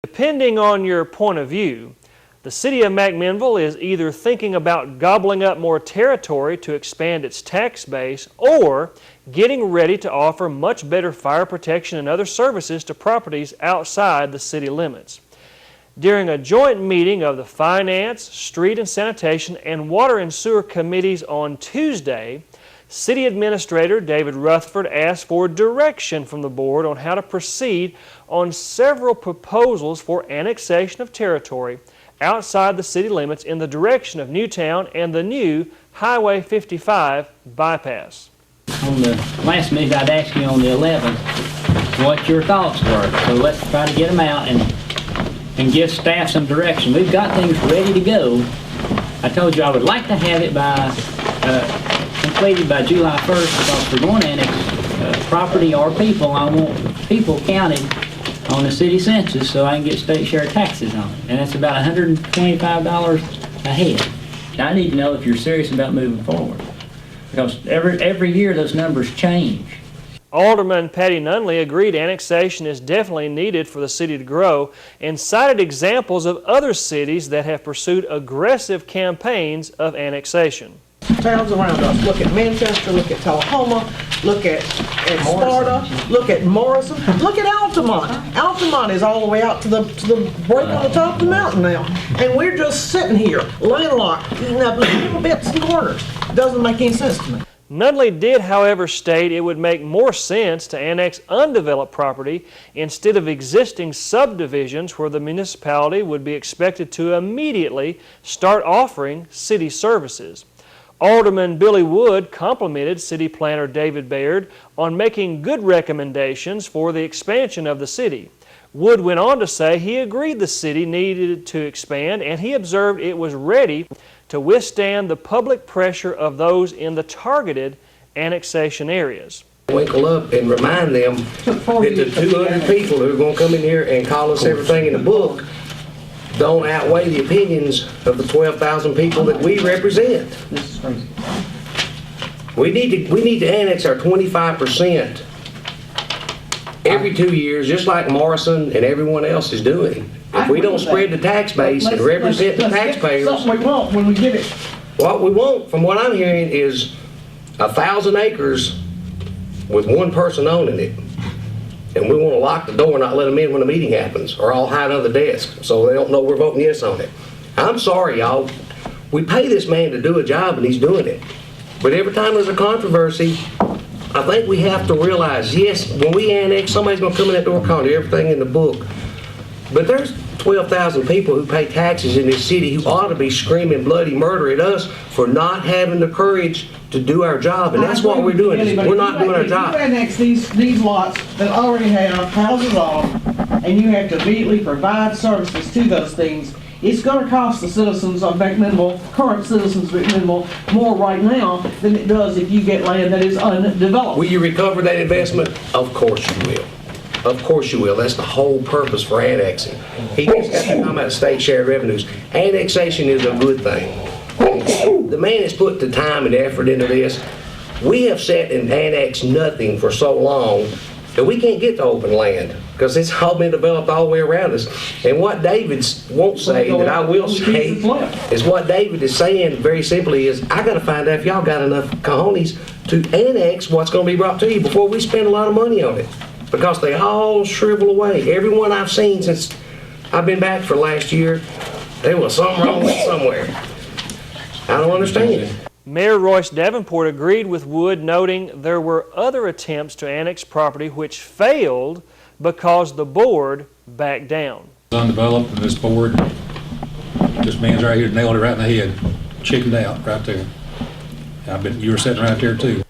Depending on your point of view, the City of McMinnville is either thinking about gobbling up more territory to expand its tax base or getting ready to offer much better fire protection and other services to properties outside the city limits. During a joint meeting of the Finance, Street and Sanitation, and Water and Sewer Committees on Tuesday, City Administrator David Rutherford asked for direction from the board on how to proceed on several proposals for annexation of territory outside the city limits in the direction of Newtown and the new Highway 55 bypass. On the last meeting, I'd asked you on the 11th what your thoughts were. So let's try to get them out and give staff some direction. We've got things ready to go. I told you I would like to have it by completed by July 1st because we're going to annex property or people. I want people counted on the city census so I can get state share taxes on it. And that's about $125 a head. Now, I need to know if you're serious about moving forward because every year those numbers change. Alderman Patti Nunley agreed annexation is definitely needed for the city to grow and cited examples of other cities that have pursued aggressive campaigns of annexation. Towns around us. Look at Manchester, look at Tullahoma, look at Sparta, look at Morrison, look at Altamont. Altamont is all the way out to the break on the top of the mountain now. And we're just sitting here, landlocked, eating up little bits and corners. Doesn't make any sense to me. Nunley did, however, state it would make more sense to annex undeveloped property instead of existing subdivisions where the municipality would be expected to immediately start offering city services. Alderman Billy Wood complimented City Planner David Baird on making good recommendations for the expansion of the city. Wood went on to say he agreed the city needed to expand and he observed it was ready to withstand the public pressure of those in the targeted annexation areas. Winkle up and remind them that the 200 people who are going to come in here and call us everything in the book don't outweigh the opinions of the 12,000 people that we represent. This is crazy. We need to annex our 25% every 2 years, just like Morrison and everyone else is doing. If we don't spread the tax base and represent the taxpayers, Something we want when we get it. what we want, from what I'm hearing, is 1,000 acres with one person owning it. And we want to lock the door and not let them in when the meeting happens, or all hide under the desk so they don't know we're voting yes on it. I'm sorry, y'all. We pay this man to do a job and he's doing it. But every time there's a controversy, I think we have to realize, yes, when we annex, somebody's going to come in that door calling everything in the book. But there's 12,000 people who pay taxes in this city who ought to be screaming bloody murder at us for not having the courage to do our job, and that's what we're doing. We're not doing our job. If you annex these lots that already have houses on, and you have to immediately provide services to those things, it's going to cost the citizens of McMinnville, current citizens of McMinnville, more right now than it does if you get land that is undeveloped. Will you recover that investment? Of course you will. Of course you will. That's the whole purpose for annexing. He just got to talk about state share revenues. Annexation is a good thing. The man has put the time and effort into this. We have sat and annexed nothing for so long that we can't get to open land because it's all been developed all the way around us. And what David won't say, that I will say, is what David is saying very simply is, I got to find out if y'all got enough cojones to annex what's going to be brought to you before we spend a lot of money on it. Because they all shrivel away. Everyone I've seen since I've been back for last year, there was something wrong with somewhere. I don't understand. Mayor Royce Davenport agreed with Wood, noting there were other attempts to annex property which failed because the board backed down. Undeveloped, and this board, this man's right here nailed it right in the head, chickened out right there. You were sitting right there too.